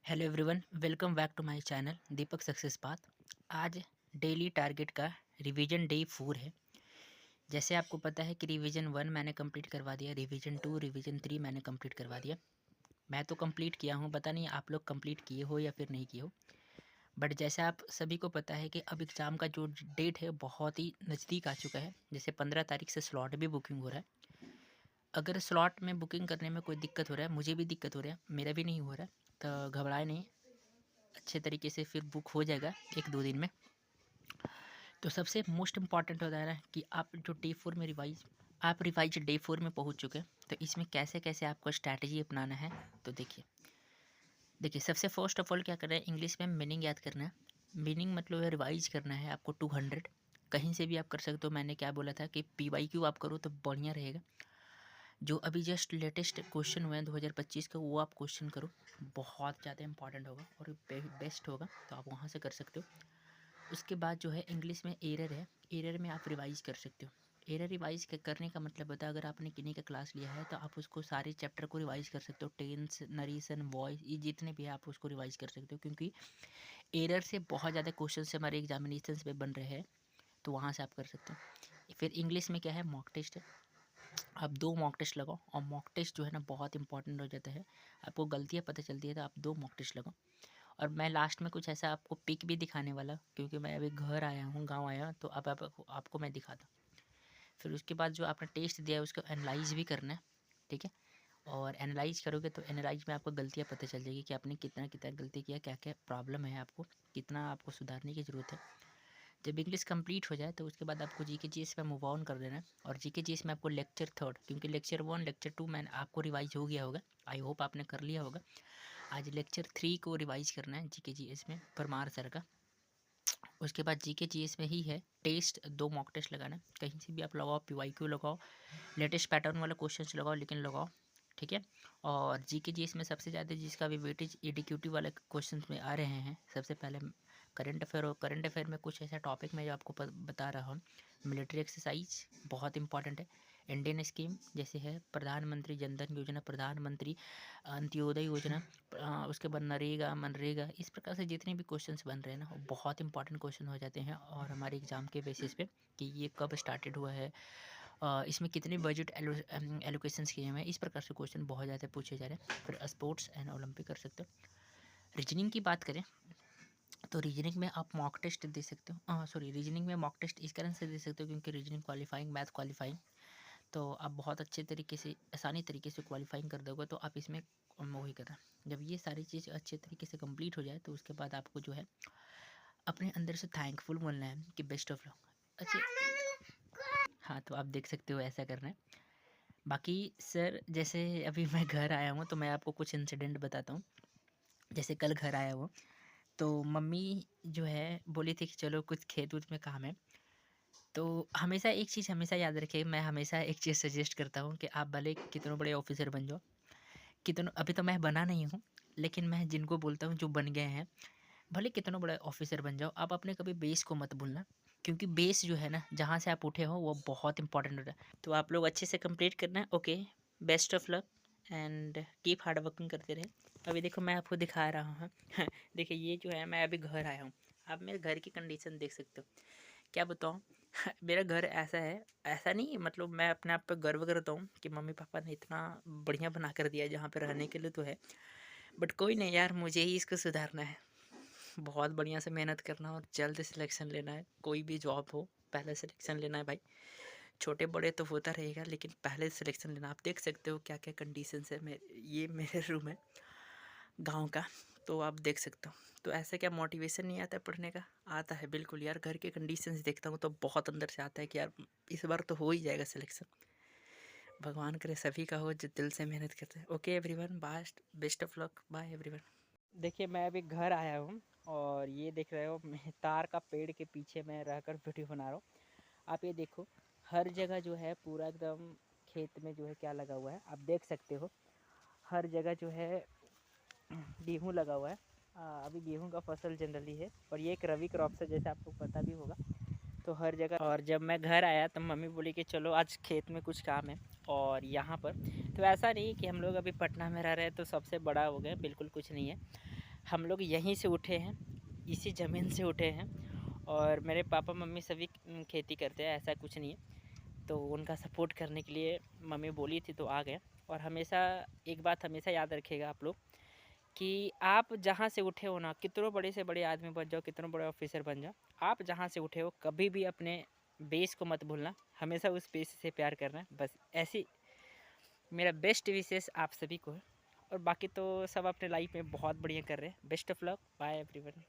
Hello everyone, welcome back to my channel Deepak success path. आज daily target का revision day 4 है। जैसे आपको पता है कि रिवीजन 1 मैंने कंप्लीट करवा दिया, रिवीजन 2 रिवीजन 3 मैंने कंप्लीट करवा दिया। मैं तो कंप्लीट किया हूँ, पता नहीं आप लोग कंप्लीट किए हो या फिर नहीं किए हो। बट जैसे आप सभी को पता है कि अब एग्ज़ाम का जो डेट है बहुत ही नज़दीक आ चुका है। जैसे 15 तारीख से स्लॉट भी बुकिंग हो रहा है। अगर स्लॉट में बुकिंग करने में कोई दिक्कत हो रहा है, मुझे भी दिक्कत हो रहा है, मेरा भी नहीं हो रहा है, तो घबराए नहीं, अच्छे तरीके से फिर बुक हो जाएगा 1-2 दिन में। तो सबसे मोस्ट इम्पॉर्टेंट होता है ना कि आप जो डे 4 में रिवाइज डे 4 में पहुंच चुके हैं, तो इसमें कैसे कैसे आपको स्ट्रैटेजी अपनाना है। तो देखिए सबसे फर्स्ट ऑफ ऑल क्या करना है, इंग्लिश में मीनिंग याद करना है। मीनिंग मतलब रिवाइज करना है आपको 200। कहीं से भी आप कर सकते हो। मैंने क्या बोला था कि PYQ आप करो तो बढ़िया रहेगा। जो अभी जस्ट लेटेस्ट क्वेश्चन हुए हैं 2025 का, वो आप क्वेश्चन करो, बहुत ज़्यादा इंपॉर्टेंट होगा और बेस्ट होगा, तो आप वहाँ से कर सकते हो। उसके बाद जो है इंग्लिश में एरर है, एरर में आप रिवाइज़ कर सकते हो। एरर रिवाइज़ करने का मतलब होता है, अगर आपने किन्हीं का क्लास लिया है तो आप उसको सारे चैप्टर को रिवाइज़ कर सकते हो। टेंस, नरेशन, वॉइस, ये जितने भी है आप उसको रिवाइज़ कर सकते हो, क्योंकि एरर से बहुत ज़्यादा क्वेश्चन से हमारे एग्जामिनेशन में बन रहे हैं, तो वहाँ से आप कर सकते हो। फिर इंग्लिश में क्या है, मॉक टेस्ट है। आप 2 मॉक टेस्ट लगाओ, और मॉक टेस्ट जो है ना बहुत इंपॉर्टेंट हो जाता है। आपको गलतियाँ पता चलती है तो आप 2 मॉक टेस्ट लगाओ। और मैं लास्ट में कुछ ऐसा आपको पिक भी दिखाने वाला, क्योंकि मैं अभी घर आया हूँ, गांव आया हूँ, तो अब आपको मैं दिखाता हूँ। फिर उसके बाद जो आपने टेस्ट दिया है उसको एनालाइज भी करना है, ठीक है। और एनालाइज करोगे तो एनालाइज में आपको गलतियाँ पता चल जाएगी कि आपने कितना कितना गलती किया, क्या क्या प्रॉब्लम है आपको, कितना आपको सुधारने की ज़रूरत है। जब इंग्लिश कंप्लीट हो जाए तो उसके बाद आपको जीके जीएस पे मूव ऑन कर देना है। और जीके जीएस में आपको लेक्चर 3, क्योंकि लेक्चर 1 लेक्चर 2 मैंने आपको रिवाइज हो गया होगा, आई होप आपने कर लिया होगा। आज लेक्चर 3 को रिवाइज करना है जीके जीएस में, परमार सर का। उसके बाद जीके जीएस में ही है टेस्ट, 2 मॉक टेस्ट लगाना है। कहीं से भी आप लगाओ, PYQ लगाओ, लेटेस्ट पैटर्न वाला क्वेश्चन लगाओ, लेकिन लगाओ, ठीक है। और जीके जीएस में सबसे ज़्यादा जिसका भी वेटेज एडीक्यूटिव वाले क्वेश्चन में आ रहे हैं, सबसे पहले करंट अफेयर। और करंट अफेयर में कुछ ऐसा टॉपिक मैं जो आपको बता रहा हूँ। मिलिट्री एक्सरसाइज बहुत इंपॉर्टेंट है। इंडियन स्कीम जैसे है प्रधानमंत्री जनधन योजना, प्रधानमंत्री अंत्योदय योजना, उसके बाद नरेगा, मनरेगा, इस प्रकार से जितने भी क्वेश्चंस बन रहे हैं ना, वो बहुत इंपॉर्टेंट क्वेश्चन हो जाते हैं। और हमारे एग्ज़ाम के बेसिस पे कि ये कब स्टार्टेड हुआ है, इसमें कितने बजट एलोकेशंस किए हुए हैं, इस प्रकार से क्वेश्चन बहुत ज़्यादा पूछे जा रहे हैं। फिर स्पोर्ट्स एंड ओलंपिक कर सकते हो। रीजनिंग की बात करें तो रीजनिंग में आप मॉक टेस्ट दे सकते हो। सॉरी, रीजनिंग में मॉक टेस्ट इस कारण से दे सकते हो क्योंकि रीजनिंग क्वालिफाइंग, मैथ क्वालिफाइंग, तो आप बहुत अच्छे तरीके से, आसानी तरीके से क्वालिफाइंग कर दोगे। तो आप इसमें वही करना, जब ये सारी चीज़ अच्छे तरीके से कंप्लीट हो जाए तो उसके बाद आपको जो है अपने अंदर से थैंकफुल बोलना है कि बेस्ट ऑफ लक। अच्छा, हाँ, तो आप देख सकते हो ऐसा करना है। बाकी सर, जैसे अभी मैं घर आया हूँ तो मैं आपको कुछ इंसिडेंट बताता हूँ। जैसे कल घर आया हूँ तो मम्मी जो है बोली थी कि चलो कुछ खेत उत में काम है। तो हमेशा एक चीज़ हमेशा याद रखिए, मैं हमेशा एक चीज़ सजेस्ट करता हूँ कि आप भले कितने बड़े ऑफिसर बन जाओ, कितनों, अभी तो मैं बना नहीं हूँ, लेकिन मैं जिनको बोलता हूँ जो बन गए हैं, भले कितना बड़ा ऑफिसर बन जाओ, आप अपने कभी बेस को मत भूलना। क्योंकि बेस जो है ना, जहाँ से आप उठे हो वो बहुत इंपॉर्टेंट होता है। तो आप लोग अच्छे से कंप्लीट करना है। Okay, best of luck and keep hard working करते रहे। अभी देखो मैं आपको दिखा रहा हूँ। देखिए ये जो है, मैं अभी घर आया हूँ, आप मेरे घर की कंडीशन देख सकते हो। क्या बताऊँ। मेरा घर ऐसा है, ऐसा नहीं मतलब मैं अपने आप पर गर्व करता हूँ कि मम्मी पापा ने इतना बढ़िया बना कर दिया, जहाँ पे रहने के लिए तो है। बट कोई नहीं यार, मुझे ही इसको सुधारना है। बहुत बढ़िया से मेहनत करना और जल्द सिलेक्शन लेना है। कोई भी जॉब हो, पहले सिलेक्शन लेना है भाई। छोटे बड़े तो होता रहेगा, लेकिन पहले सिलेक्शन लेना। आप देख सकते हो क्या क्या कंडीशंस है। ये मेरे रूम है गांव का, तो आप देख सकते हो। तो ऐसा क्या मोटिवेशन नहीं आता है पढ़ने का? आता है बिल्कुल यार। घर के कंडीशंस देखता हूँ तो बहुत अंदर से आता है कि यार इस बार तो हो ही जाएगा सिलेक्शन। भगवान करे सभी का हो जो दिल से मेहनत करते हैं। Okay everyone, best of luck, bye everyone. देखिए मैं अभी घर आया हूँ और ये देख रहे हो, मैं तार का पेड़ के पीछे मैं रहकर वीडियो बना रहा हूँ। आप ये देखो, हर जगह जो है पूरा एकदम खेत में जो है क्या लगा हुआ है, आप देख सकते हो। हर जगह जो है गेहूँ लगा हुआ है। अभी गेहूँ का फसल जनरली है, और ये एक रवि क्रॉप्स है, जैसे आपको पता भी होगा। तो हर जगह, और जब मैं घर आया तो मम्मी बोली कि चलो आज खेत में कुछ काम है। और यहाँ पर तो ऐसा नहीं कि हम लोग अभी पटना में रह रहे हैं तो सबसे बड़ा हो गया, बिल्कुल कुछ नहीं है। हम लोग यहीं से उठे हैं, इसी ज़मीन से उठे हैं। और मेरे पापा मम्मी सभी खेती करते हैं, ऐसा कुछ नहीं है। तो उनका सपोर्ट करने के लिए मम्मी बोली थी तो आ गए। और हमेशा एक बात हमेशा याद रखिएगा आप लोग कि आप जहाँ से उठे हो ना, कितनों बड़े से बड़े आदमी बन जाओ, कितनों बड़े ऑफिसर बन जाओ, आप जहाँ से उठे हो कभी भी अपने बेस को मत भूलना, हमेशा उस बेस से प्यार करना। बस ऐसी मेरा बेस्ट विशेष आप सभी को है। और बाकी तो सब अपने लाइफ में बहुत बढ़िया कर रहे हैं। Best of luck, bye everyone.